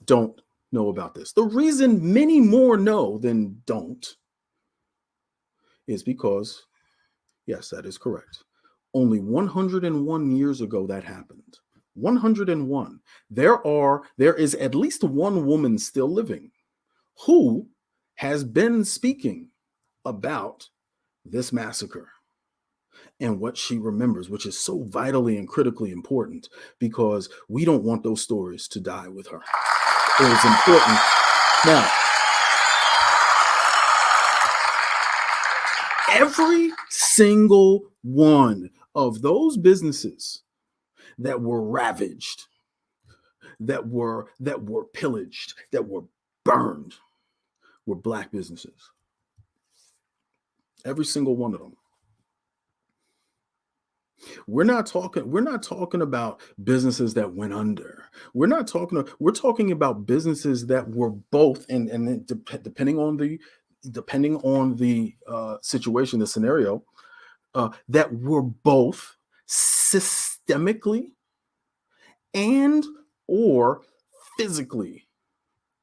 don't know about this. The reason many more know than don't is because, yes, that is correct. Only 101 years ago that happened. 101. There is at least one woman still living who has been speaking about this massacre and what she remembers, which is so vitally and critically important because we don't want those stories to die with her. It is important. Now, every single one of those businesses that were ravaged, that were pillaged, that were burned, were Black businesses. Every single one of them. We're not talking about businesses that went under. We're talking about businesses that were both, and depending on the situation, the scenario, that were both systemically and or physically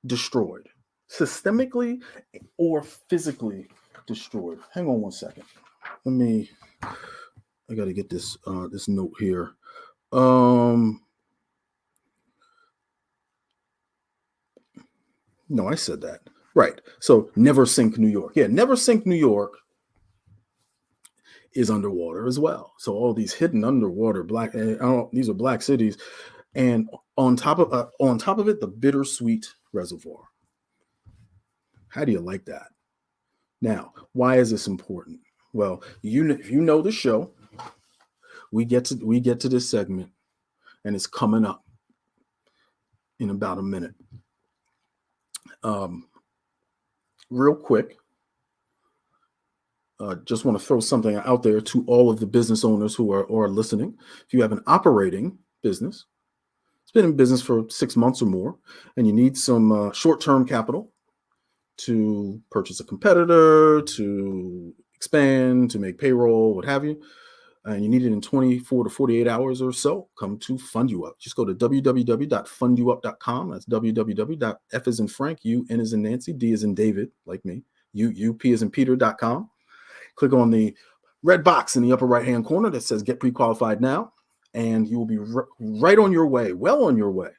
destroyed. Systemically or physically destroyed. Hang on one second. I got to get this this note here. No, I said that. Right. So Never Sink New York. Yeah, Never Sink New York is underwater as well. So all these hidden underwater these are Black cities, and on top of it, the Bittersweet Reservoir. How do you like that? Now, why is this important? Well, if you know the show, we get to this segment, and it's coming up in about a minute. Real quick, just want to throw something out there to all of the business owners who are listening. If you have an operating business, it's been in business for 6 months or more, and you need some short-term capital to purchase a competitor, to expand, to make payroll, what have you, and you need it in 24 to 48 hours or so, come to Fund You Up. Just go to www.fundyouup.com. That's www.f as in Frank, U, N as in Nancy, D as in David, like me, U, P as in Peter.com. Click on the red box in the upper right-hand corner that says Get Pre-Qualified Now, and you will be right on your way, well on your way,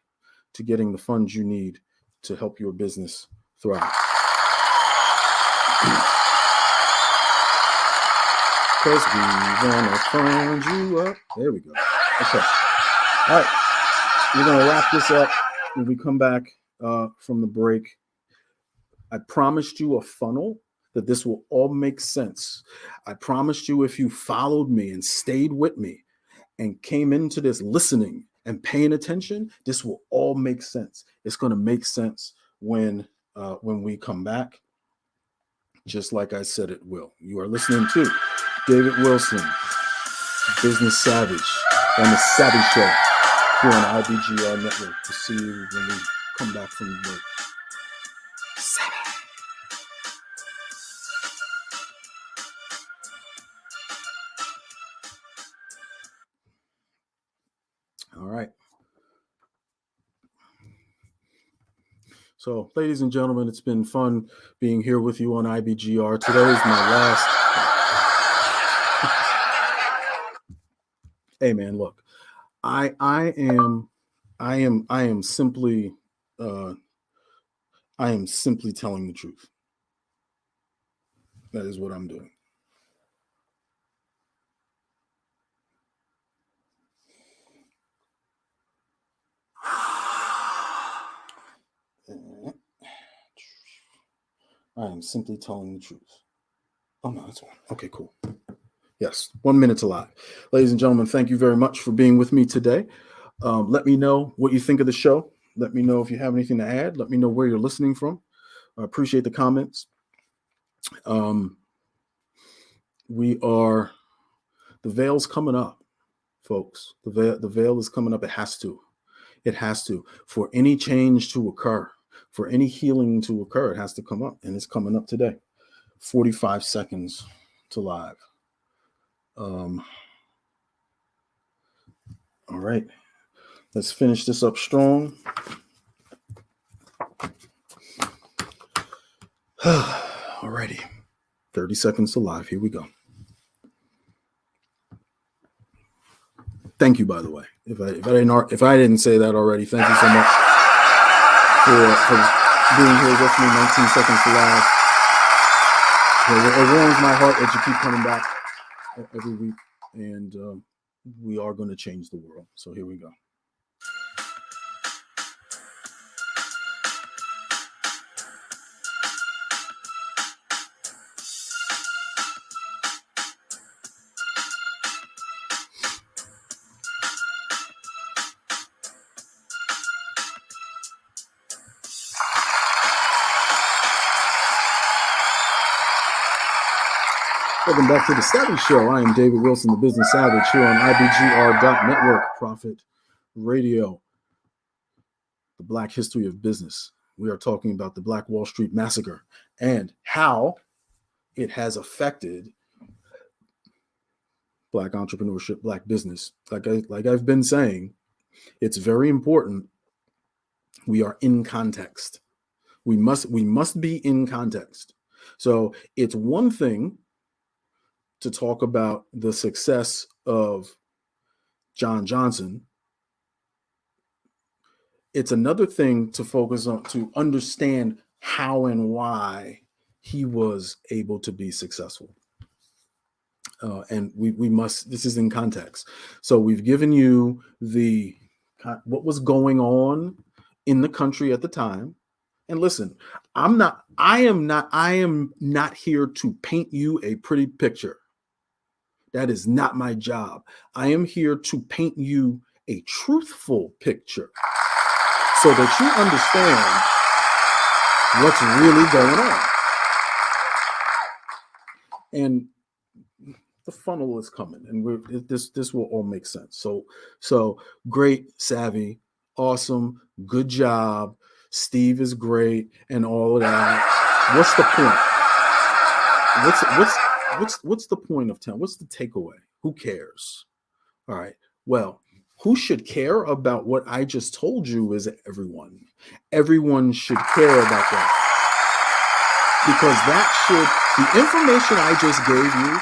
to getting the funds you need to help your business thrive. Because we want to fund you up. There we go. Okay. All right. We're going to wrap this up when we come back from the break. I promised you a funnel that this will all make sense. I promised you if you followed me and stayed with me and came into this listening and paying attention, this will all make sense. It's going to make sense when we come back, just like I said it will. You are listening to David Wilson, Business Savage, on the Savvy Show here on IBGR.Network. We'll see you when we come back from the break. All right. So, ladies and gentlemen, it's been fun being here with you on IBGR. Today is my last. Hey, man, look, I am simply telling the truth. That is what I'm doing. I am simply telling the truth. Oh, no, that's one. Okay, cool. Yes, 1 minute to live. Ladies and gentlemen, thank you very much for being with me today. Let me know what you think of the show. Let me know if you have anything to add. Let me know where you're listening from. I appreciate the comments. The veil's coming up, folks. The veil is coming up. It has to. For any change to occur, for any healing to occur, it has to come up, and it's coming up today. 45 seconds to live. All right, let's finish this up strong. Alrighty. 30 seconds to live. Here we go. Thank you, by the way. If I didn't say that already, thank you so much for being here with me. 19 seconds to live. It warms my heart that you keep coming back every week, and we are going to change the world. So here we go. Welcome back to the Savage Show. I am David Wilson, the Business Savage, here on IBGR.Network, Profit Radio, the Black history of business. We are talking about the Black Wall Street Massacre and how it has affected Black entrepreneurship, Black business. Like I've been saying, it's very important. We are in context. We must be in context. So it's one thing to talk about the success of John Johnson. It's another thing to focus on, to understand how and why he was able to be successful. And we must, this is in context. So we've given you what was going on in the country at the time. And listen, I am not here to paint you a pretty picture. That is not my job. I am here to paint you a truthful picture so that you understand what's really going on. And the funnel is coming, and this will all make sense. So great, Savvy, awesome, good job. Steve is great, and all of that. What's the point? What's the point of telling? What's the takeaway? Who cares? All right. Well, who should care about what I just told you is everyone. Everyone should care about that. Because the information I just gave you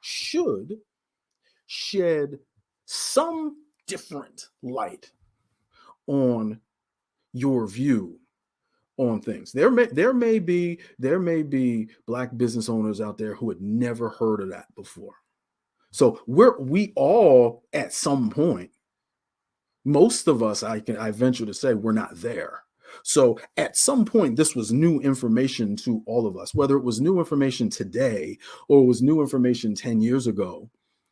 should shed some different light on your view on things. There may be Black business owners out there who had never heard of that before. So we all at some point, most of us, I venture to say, we're not there. So at some point, this was new information to all of us, whether it was new information today or it was new information 10 years ago.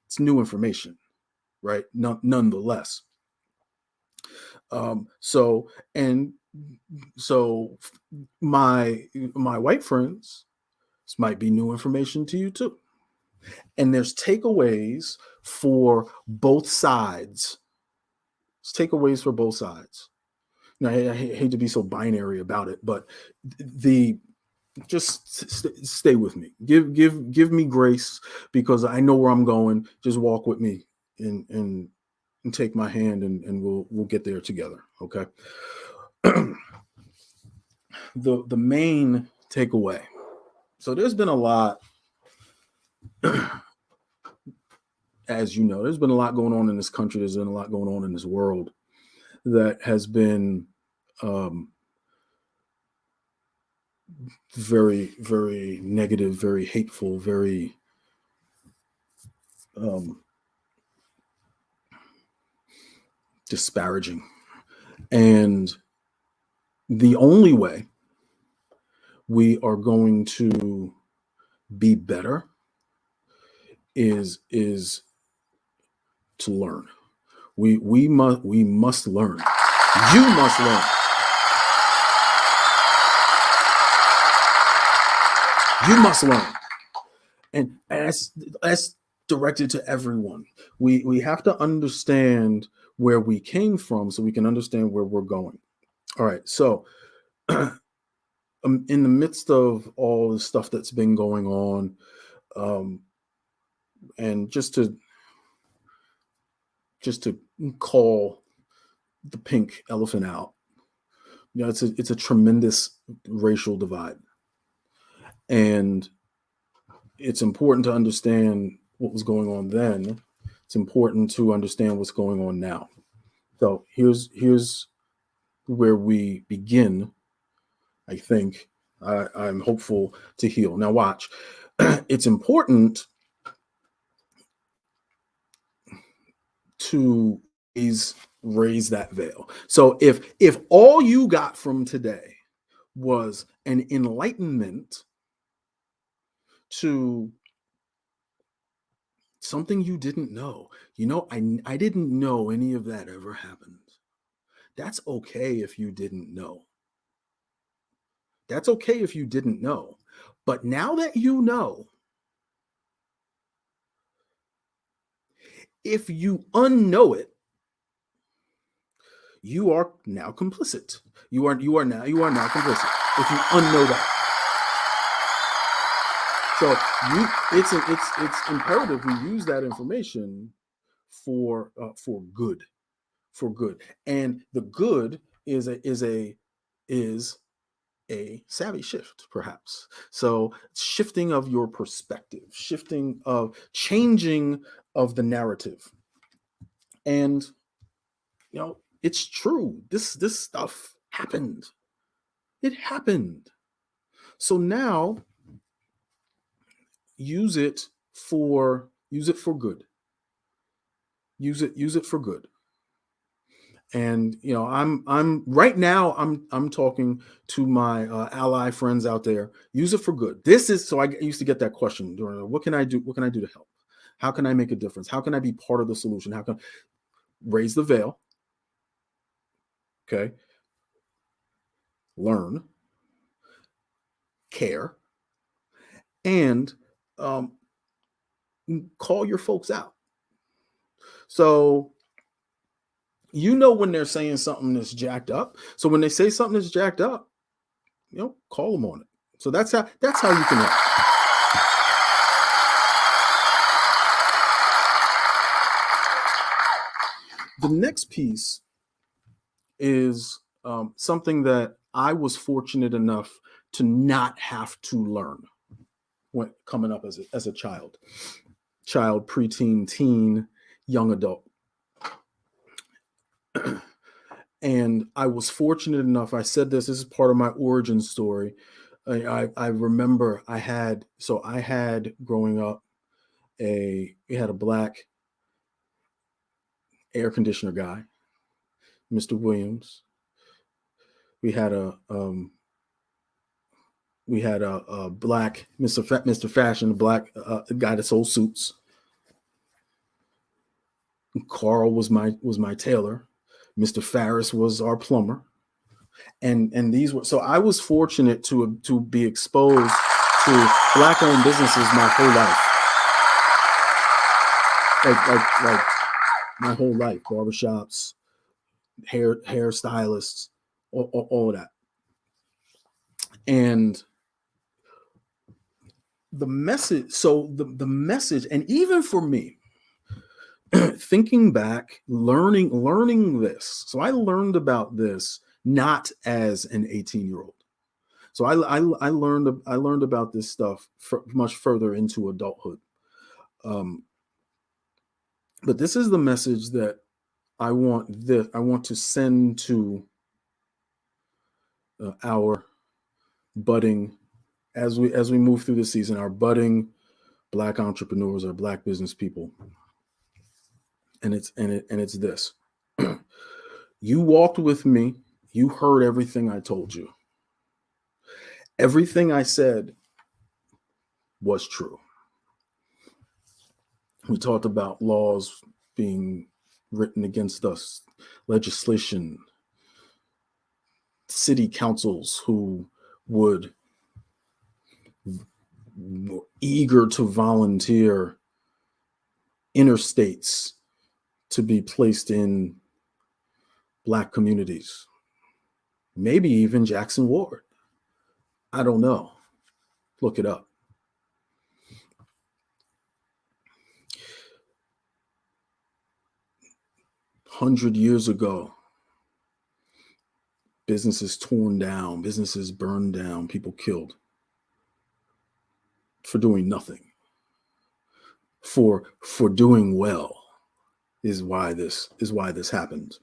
It's new information, right? Nonetheless. So my white friends, this might be new information to you too. And there's takeaways for both sides. There's takeaways for both sides. Now, I hate to be so binary about it, but just stay with me. Give me grace, because I know where I'm going. Just walk with me and take my hand, and we'll get there together. Okay. The main takeaway. So there's been a lot, as you know, there's been a lot going on in this country. There's been a lot going on in this world that has been very, very negative, very hateful, very disparaging. And the only way we are going to be better is to learn. We must learn. You must learn. You must learn. And that's directed to everyone. We have to understand where we came from so we can understand where we're going. All right. So in the midst of all the stuff that's been going on, and just to call the pink elephant out, it's a tremendous racial divide. And it's important to understand what was going on then. It's important to understand what's going on now. So here's where we begin. I think I'm hopeful to heal. Now watch. It's important to raise that veil. So if all you got from today was an enlightenment to something you didn't know, I didn't know any of that ever happened. That's okay if you didn't know. That's okay if you didn't know. But now that you know, if you unknow it, you are now complicit. You are now complicit if you unknow that. So it's imperative we use that information for good, and the good is a savvy shift, perhaps. So shifting of your perspective, changing of the narrative, and it's true. This stuff happened. It happened. So now use it for good. Use it for good. And I'm right now I'm talking to my ally friends out there. Use it for good. This is so I used to get that question during what can I do to help? How can I make a difference? How can I be part of the solution? How can raise the veil? Okay. Learn, care, and call your folks out. So when they're saying something that's jacked up. So when they say something that's jacked up, call them on it. So that's how you can help. The next piece is something that I was fortunate enough to not have to learn when coming up as a child, preteen, teen, young adult. And I was fortunate enough, I said this is part of my origin story. I remember I had growing up, we had a black air conditioner guy, Mr. Williams. We had a black Mr. Fashion, a black guy that sold suits. Carl was my tailor. Mr. Farris was our plumber. And these were, so I was fortunate to be exposed to black-owned businesses my whole life. Like my whole life, barbershops, hair stylists, all of that. And the message, the message, and even for me, thinking back, learning this. So I learned about this not as an 18-year-old. So I learned about this stuff much further into adulthood. But this is the message that I want to send to our budding, as we move through the season, our budding Black entrepreneurs, our Black business people. And it's this. You walked with me. You heard everything I told you. Everything I said was true. We talked about laws being written against us, legislation, city councils who were eager to volunteer interstates to be placed in Black communities, maybe even Jackson Ward. I don't know. Look it up. $100 years ago, businesses torn down, businesses burned down, people killed. for doing nothing. For doing well is why this happens.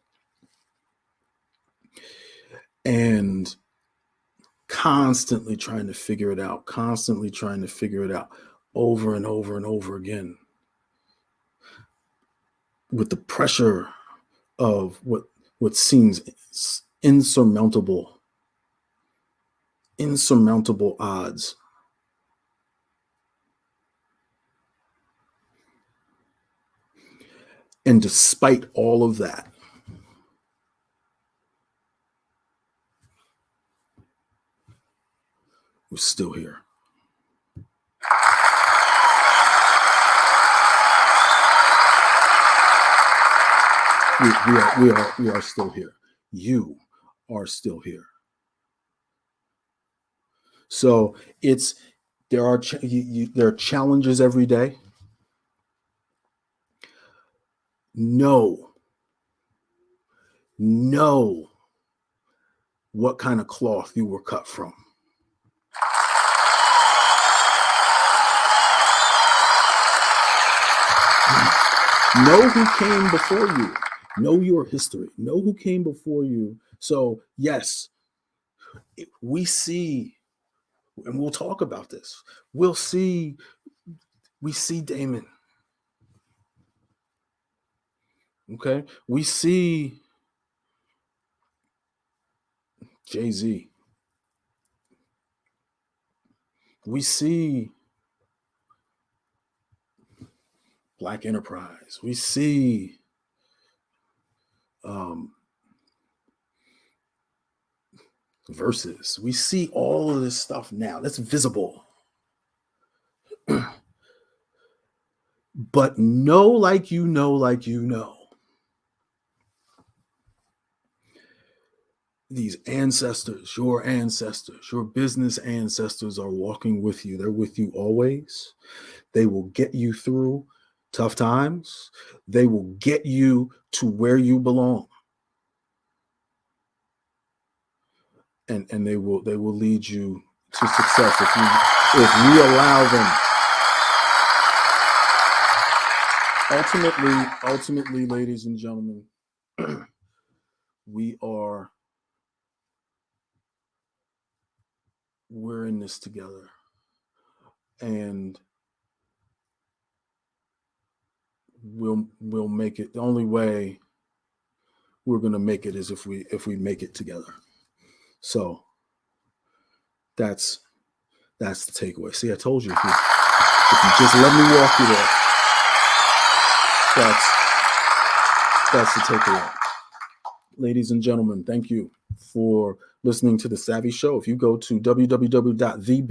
And constantly trying to figure it out over and over and over again, with the pressure of what seems insurmountable odds. And despite all of that, we're still here. We are still here. You are still here. So there are challenges every day. Know what kind of cloth you were cut from. Know who came before you. Know your history. Know who came before you. So yes, we see, and we'll talk about this. We see Damon. Okay, we see Jay-Z. We see Black Enterprise. We see Versus. We see all of this stuff now. That's visible. But know like you know. These ancestors, your business ancestors are walking with you. They're with you always. They will get you through tough times. They will get you to where you belong. And they will lead you to success if we allow them. Ultimately, ladies and gentlemen, we're in this together. And we'll make it. The only way we're going to make it is if we make it together. So that's the takeaway. See, I told you, if you just let me walk you there, that's the takeaway. Ladies and gentlemen, thank you for listening to The Savvy Show. If you go to www.the